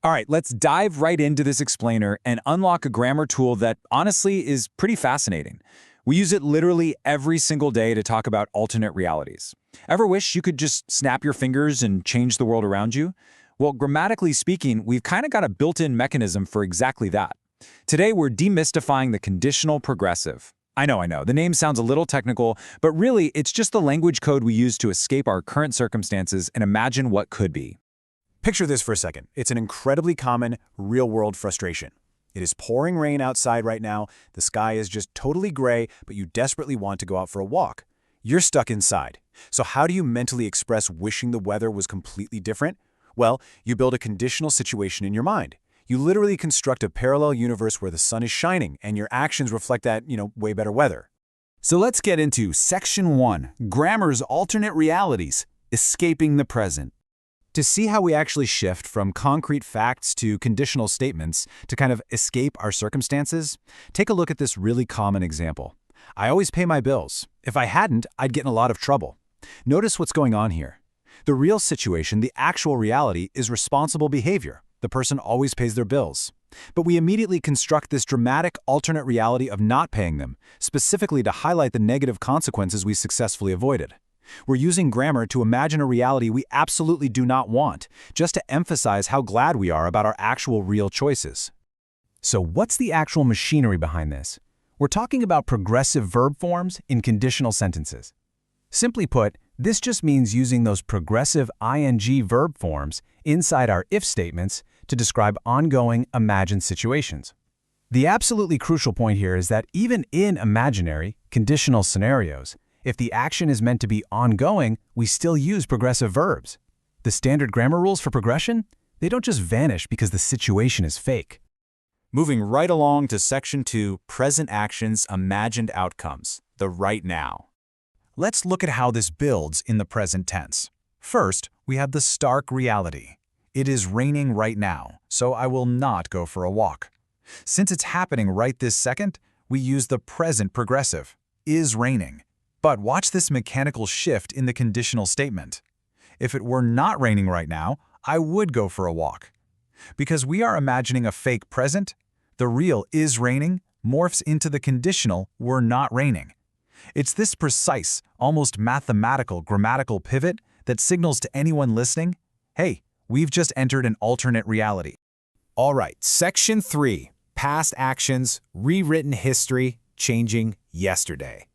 All right, let's dive right into this explainer and unlock a grammar tool that honestly is pretty fascinating. We use it literally every single day to talk about alternate realities. Ever wish you could just snap your fingers and change the world around you? Well, grammatically speaking, we've kind of got a built-in mechanism for exactly that. Today, we're demystifying the conditional progressive. I know, the name sounds a little technical, but really, it's just the language code we use to escape our current circumstances and imagine what could be. Picture this for a second. It's an incredibly common, real-world frustration. It is pouring rain outside right now, the sky is just totally gray, but you desperately want to go out for a walk. You're stuck inside. So how do you mentally express wishing the weather was completely different? Well, you build a conditional situation in your mind. You literally construct a parallel universe where the sun is shining, and your actions reflect that, way better weather. So let's get into Section 1, Grammar's Alternate Realities, Escaping the Present. To see how we actually shift from concrete facts to conditional statements to kind of escape our circumstances, take a look at this really common example. I always pay my bills. If I hadn't, I'd get in a lot of trouble. Notice what's going on here. The real situation, the actual reality, is responsible behavior. The person always pays their bills. But we immediately construct this dramatic alternate reality of not paying them, specifically to highlight the negative consequences we successfully avoided. We're using grammar to imagine a reality we absolutely do not want, just to emphasize how glad we are about our actual real choices. So what's the actual machinery behind this? We're talking about progressive verb forms in conditional sentences. Simply put, this just means using those progressive ing verb forms inside our if statements to describe ongoing imagined situations. The absolutely crucial point here is that even in imaginary, conditional scenarios, if the action is meant to be ongoing, we still use progressive verbs. The standard grammar rules for progression? They don't just vanish because the situation is fake. Moving right along to Section 2, Present Actions, Imagined Outcomes, the right now. Let's look at how this builds in the present tense. First, we have the stark reality. It is raining right now, so I will not go for a walk. Since it's happening right this second, we use the present progressive, is raining. But watch this mechanical shift in the conditional statement. If it were not raining right now, I would go for a walk. Because we are imagining a fake present, the real is raining morphs into the conditional were not raining. It's this precise, almost mathematical grammatical pivot that signals to anyone listening, hey, we've just entered an alternate reality. All right, Section 3, Past Actions, Rewritten History, Changing Yesterday.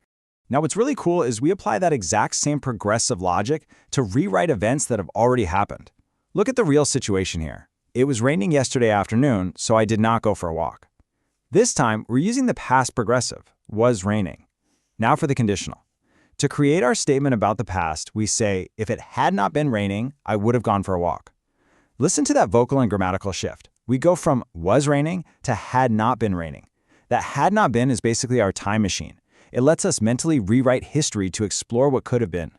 Now, what's really cool is we apply that exact same progressive logic to rewrite events that have already happened. Look at the real situation here. It was raining yesterday afternoon, so I did not go for a walk. This time, we're using the past progressive, was raining. Now for the conditional. To create our statement about the past, we say, if it had not been raining, I would have gone for a walk. Listen to that vocal and grammatical shift. We go from was raining to had not been raining. That had not been is basically our time machine. It lets us mentally rewrite history to explore what could have been.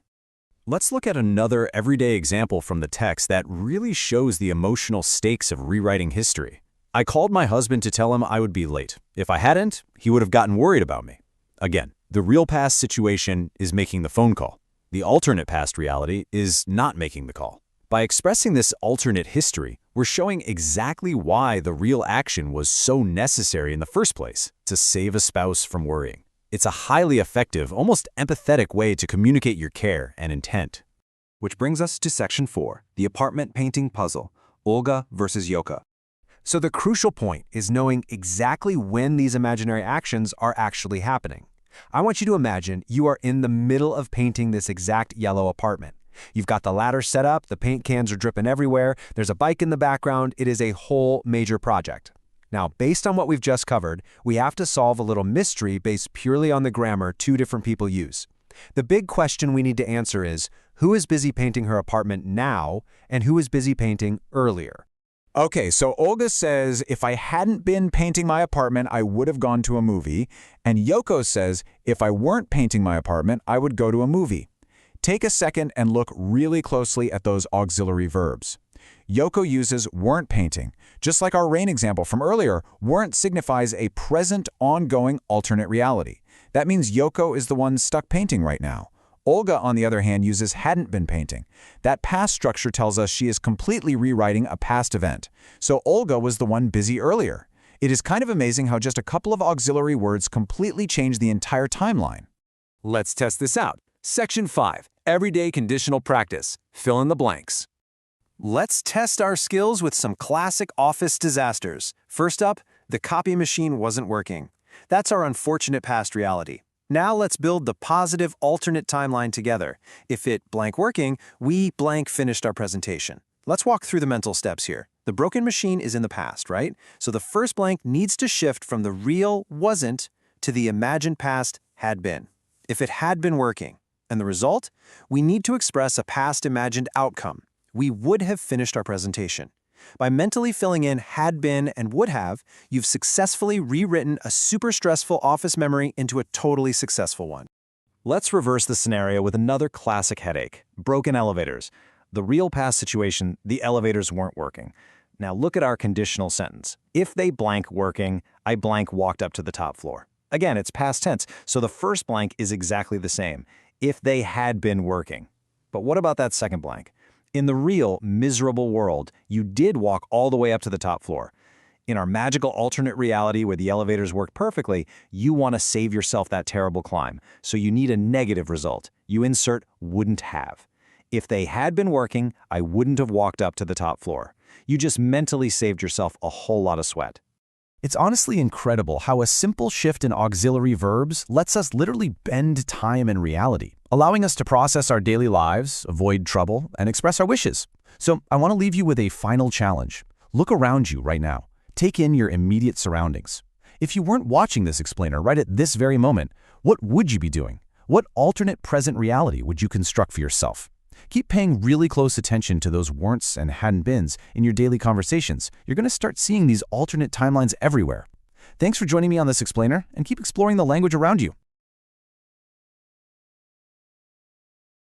Let's look at another everyday example from the text that really shows the emotional stakes of rewriting history. I called my husband to tell him I would be late. If I hadn't, he would have gotten worried about me. Again, the real past situation is making the phone call. The alternate past reality is not making the call. By expressing this alternate history, we're showing exactly why the real action was so necessary in the first place, to save a spouse from worrying. It's a highly effective, almost empathetic way to communicate your care and intent. Which brings us to Section 4, the apartment painting puzzle, Olga versus Yoko. So the crucial point is knowing exactly when these imaginary actions are actually happening. I want you to imagine you are in the middle of painting this exact yellow apartment. You've got the ladder set up, the paint cans are dripping everywhere, there's a bike in the background, it is a whole major project. Now, based on what we've just covered, we have to solve a little mystery based purely on the grammar two different people use. The big question we need to answer is, who is busy painting her apartment now, and who is busy painting earlier? Okay, so Olga says, if I hadn't been painting my apartment, I would have gone to a movie. And Yoko says, if I weren't painting my apartment, I would go to a movie. Take a second and look really closely at those auxiliary verbs. Yoko uses weren't painting. Just like our rain example from earlier, weren't signifies a present, ongoing alternate reality. That means Yoko is the one stuck painting right now. Olga, on the other hand, uses hadn't been painting. That past structure tells us she is completely rewriting a past event. So Olga was the one busy earlier. It is kind of amazing how just a couple of auxiliary words completely change the entire timeline. Let's test this out. Section 5, Everyday Conditional Practice. Fill in the blanks. Let's test our skills with some classic office disasters. First up, the copy machine wasn't working. That's our unfortunate past reality. Now let's build the positive alternate timeline together. If it blank working, we blank finished our presentation. Let's walk through the mental steps here. The broken machine is in the past, right? So the first blank needs to shift from the real wasn't to the imagined past had been. If it had been working. And the result? We need to express a past imagined outcome. We would have finished our presentation. By mentally filling in had been and would have, you've successfully rewritten a super stressful office memory into a totally successful one. Let's reverse the scenario with another classic headache: broken elevators. The real past situation, the elevators weren't working. Now look at our conditional sentence. If they blank working, I blank walked up to the top floor. Again, it's past tense, so the first blank is exactly the same. If they had been working. But what about that second blank? In the real, miserable world, you did walk all the way up to the top floor. In our magical alternate reality where the elevators worked perfectly, you want to save yourself that terrible climb, so you need a negative result. You insert wouldn't have. If they had been working, I wouldn't have walked up to the top floor. You just mentally saved yourself a whole lot of sweat. It's honestly incredible how a simple shift in auxiliary verbs lets us literally bend time and reality, allowing us to process our daily lives, avoid trouble, and express our wishes. So I want to leave you with a final challenge. Look around you right now. Take in your immediate surroundings. If you weren't watching this explainer right at this very moment, what would you be doing? What alternate present reality would you construct for yourself? Keep paying really close attention to those weren'ts and hadn't beens in your daily conversations. You're going to start seeing these alternate timelines everywhere. Thanks for joining me on this explainer, and keep exploring the language around you.